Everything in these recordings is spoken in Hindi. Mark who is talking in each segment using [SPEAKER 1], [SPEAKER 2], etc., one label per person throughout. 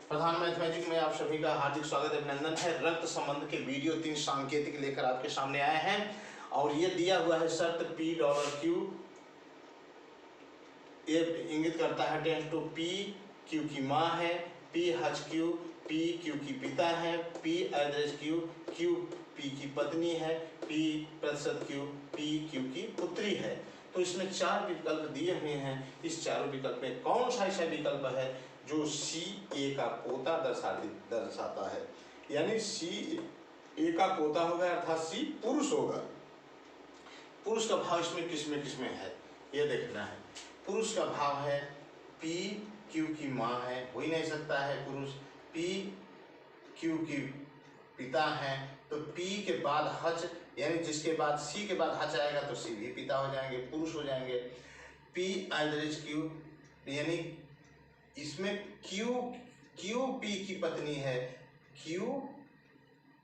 [SPEAKER 1] प्रधान मैथमेटिक्स में आप सभी का हार्दिक स्वागत अभिनंदन है। रक्त संबंध के वीडियो 3 सांकेतिक लेकर आपके सामने आए हैं और ये दिया हुआ है शर्त P डॉलर Q, ये इंगित करता है टेंस टू P Q की माँ है, P हज Q, P Q की पिता है, P address Q, Q P की पत्नी है, P प्रतिशत Q, P Q की पुत्री है। तो इसमें 4 विकल्प दिए हुए हैं। इस चारों विकल्प में कौन सा ऐसा विकल्प है जो C A का पोता दर्शाता है, यानी C A का पोता होगा अर्थात C पुरुष होगा। पुरुष का भाव इसमें किसमें है ये देखना है। पुरुष का भाव है P Q की माँ है, हो ही नहीं सकता है पुरुष। P Q की पिता है, तो P के बाद हच, यानी जिसके बाद C के बाद हच आएगा तो C भी पिता हो जाएंगे, पुरुष हो जाएंगे। P एड्रेस Q, यानी इसमें Q P की पत्नी है, Q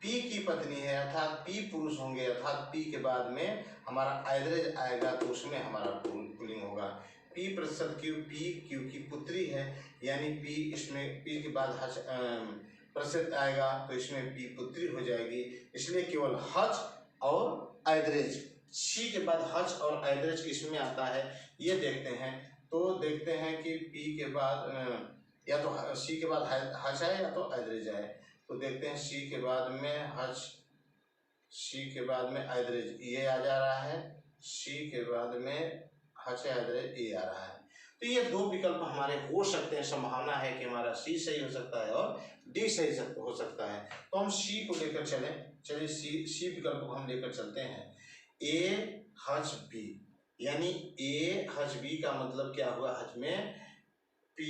[SPEAKER 1] P की पत्नी है अर्थात P पुरुष होंगे, अर्थात P के बाद में हमारा एड्रेस आएगा तो उसमें हमारा पुल्लिंग होगा। P प्रतिशत Q, P Q की पुत्री है, यानी P इसमें P के बाद हच प्रतिशत आएगा तो इसमें P पुत्री हो जाएगी, इसलिए केवल हच और एड्रेस, C के बाद हच और एड्रेस किसमें आता है ये देखते हैं। तो देखते हैं कि P के बाद या तो C के बाद हच आए या तो एड्रेस आए। तो देखते हैं C के बाद में हच, C के बाद में एड्रेस ये आ जा रहा है, C के बाद में हच एड्रेस ये आ रहा है। तो ये 2 विकल्प हमारे हो सकते हैं, संभावना है कि हमारा C सही हो सकता है और D सही हो सकता है। तो हम C को लेकर चलिए C विकल्प को हम लेकर चलते हैं। A हच B, यानी A हच B का मतलब क्या हुआ, हच में P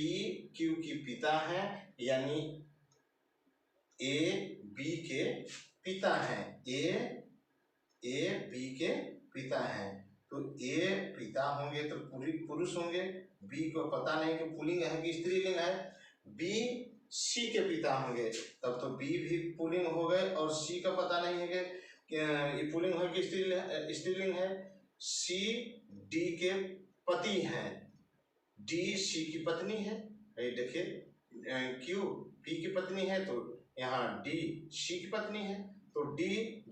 [SPEAKER 1] Q की पिता है, यानी A B के पिता हैं, A B के पिता हैं। तो A पिता होंगे तो पुरुष होंगे, B को पता नहीं कि पुल्लिंग है कि स्त्रीलिंग है, B C के पिता होंगे तब तो B भी पुल्लिंग हो गए, और C का पता नहीं है कि ये पुल्लिंग है कि स्त्रीलिंग है। C D के पति हैं, D C की पत्नी है, देखिए Q P की पत्नी है तो यहाँ D C की पत्नी है। तो D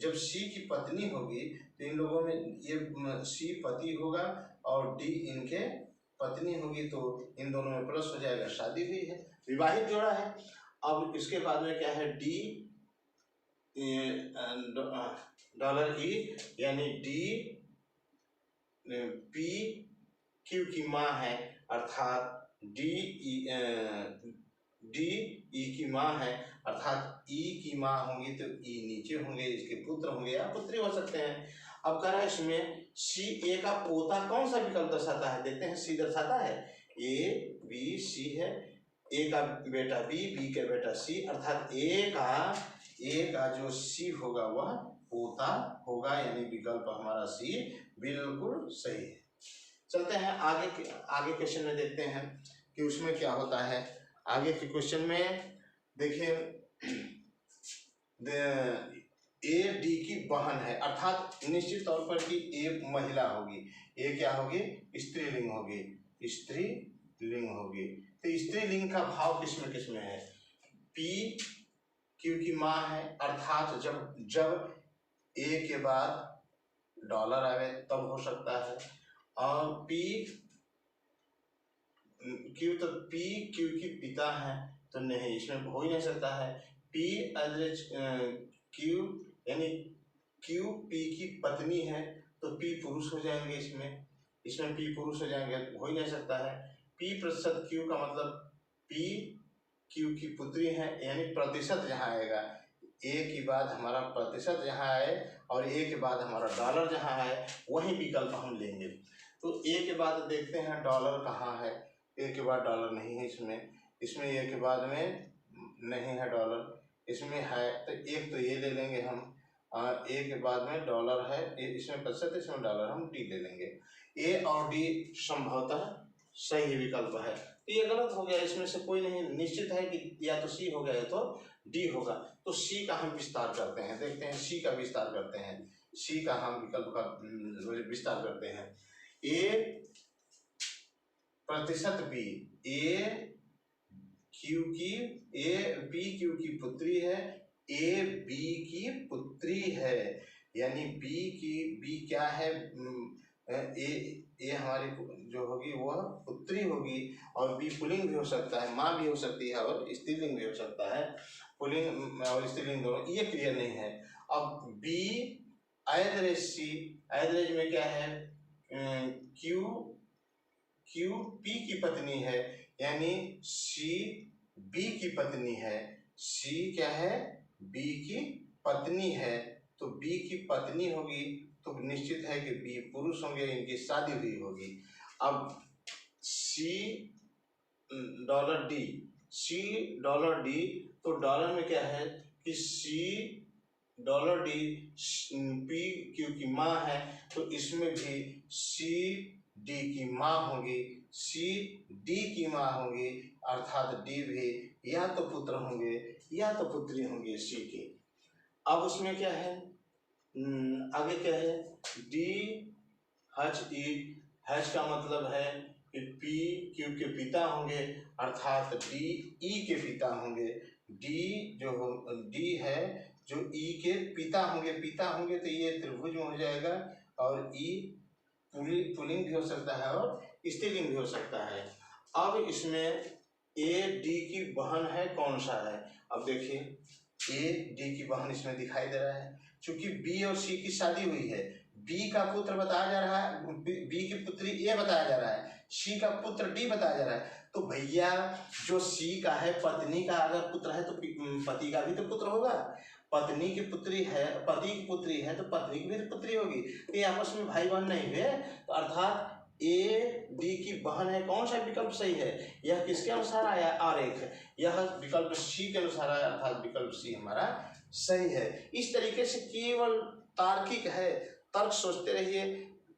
[SPEAKER 1] जब C की पत्नी होगी तो इन लोगों में ये C पति होगा और D इनके पत्नी होगी, तो इन दोनों में प्लस हो जाएगा, शादी हुई है, विवाहित जोड़ा है। अब इसके बाद में क्या है, D डॉलर E, यानी D P Q की माँ है अर्थात D E की माँ है, अर्थात E की माँ होंगी तो E नीचे होंगे, इसके पुत्र होंगे या पुत्री हो सकते हैं। अब कह रहा है इसमें C A का पोता कौन सा विकल्प दर्शाता है, देखते हैं। C दर्शाता है A B C है, A का बेटा B, B का बेटा C, अर्थात A का जो C होगा वह पोता होगा, यानी विकल्प हमारा C बिल्कुल सही है। चलते हैं आगे क्वेश्चन में, देखते हैं कि उसमें क्या होता है। आगे के क्वेश्चन में देखिए, A D की बहन है, अर्थात निश्चित तौर पर कि A महिला होगी, A क्या होगी, स्त्रीलिंग होगी, स्त्रीलिंग होगी। तो स्त्रीलिंग का भाव किसमें है, P Q की माँ है, अर्थात जब A के बाद डॉलर आवे तब हो सकता है, और P Q तो P Q की पिता है तो नहीं, इसमें हो ही नहीं सकता है। P एड्रेस Q, यानी Q P की पत्नी है तो P पुरुष हो जाएंगे, इसमें P पुरुष हो जाएंगे, हो ही नहीं सकता है। P प्रतिशत Q का मतलब P Q की पुत्री है, यानी प्रतिशत जहाँ आएगा, A के बाद हमारा प्रतिशत जहाँ आए और A के बाद हमारा डॉलर जहाँ आए वही विकल्प हम लेंगे। तो A के बाद देखते हैं डॉलर कहाँ है, A के बाद डॉलर नहीं है, इसमें A के बाद में नहीं है डॉलर, इसमें है तो एक तो ये ले लेंगे हम, A के बाद में डॉलर है, इसमें प्रतिशत, इसमें डॉलर, हम D ले लेंगे। A और D संभवतः सही विकल्प है। तो ये गलत हो गया, इसमें से कोई नहीं, निश्चित है कि या तो C हो गया या तो D होगा। तो C का हम विस्तार करते हैं, देखते हैं C का विस्तार करते हैं, C का हम विकल्प का विस्तार करते हैं। A प्रतिशत B, A पी क्यू की पुत्री है, ए बी की पुत्री है, यानी बी क्या है, ए हमारी जो होगी वह पुत्री होगी, और बी पुल्लिंग भी हो सकता है, माँ भी हो सकती है और स्त्रीलिंग भी हो सकता है, पुल्लिंग और स्त्रीलिंग दोनों, ये क्लियर नहीं है। अब बी एवरेज सी, एवरेज में क्या है, क्यू पी की पत्नी है, यानी सी बी की पत्नी है, सी क्या है, बी की पत्नी है, तो बी की पत्नी होगी तो निश्चित है कि बी पुरुष होंगे, इनकी शादी हुई होगी। अब सी डॉलर डी, तो डॉलर में क्या है कि सी डॉलर डी पी क्यू की माँ है, तो इसमें भी सी डी की माँ होगी, सी डी की माँ होगी, अर्थात डी भी या तो पुत्र होंगे या तो पुत्री होंगी सी की। अब उसमें क्या है, आगे क्या है, डी एच ई, एच का मतलब है कि पी क्यू के पिता होंगे, अर्थात डी ई के पिता होंगे, डी है जो ई के पिता होंगे तो ये त्रिभुज में हो जाएगा, और ई पुल्लिंग भी हो सकता है और स्त्रीलिंग भी हो सकता है। अब इसमें ए डी की बहन है, कौन सा है, अब देखिए ए डी की बहन इसमें दिखाई दे रहा है, चूंकि बी और सी की शादी हुई है, बी का पुत्र बताया जा रहा है, बी की पुत्री ए बताया जा रहा है, सी का पुत्र डी बताया जा रहा है, तो भैया जो सी का है, पत्नी का अगर पुत्र है तो पति का भी तो पुत्र होगा, पत्नी की पुत्री है, पति की पुत्री है तो पत्नी की भी तो पुत्री होगी, तो ये आपस में भाई बहन नहीं हुए, तो अर्थात ए डी की बहन है, कौन सा विकल्प सही है, यह किसके अनुसार आया, आरेख, यह विकल्प सी के अनुसार आया, अर्थात विकल्प सी हमारा सही है। इस तरीके से केवल तार्किक है, तर्क सोचते रहिए,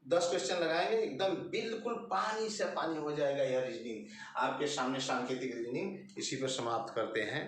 [SPEAKER 1] 10 क्वेश्चन लगाएंगे, एकदम बिल्कुल पानी से पानी हो जाएगा यह रीजनिंग, आपके सामने सांकेतिक रीजनिंग, इसी पर समाप्त करते हैं।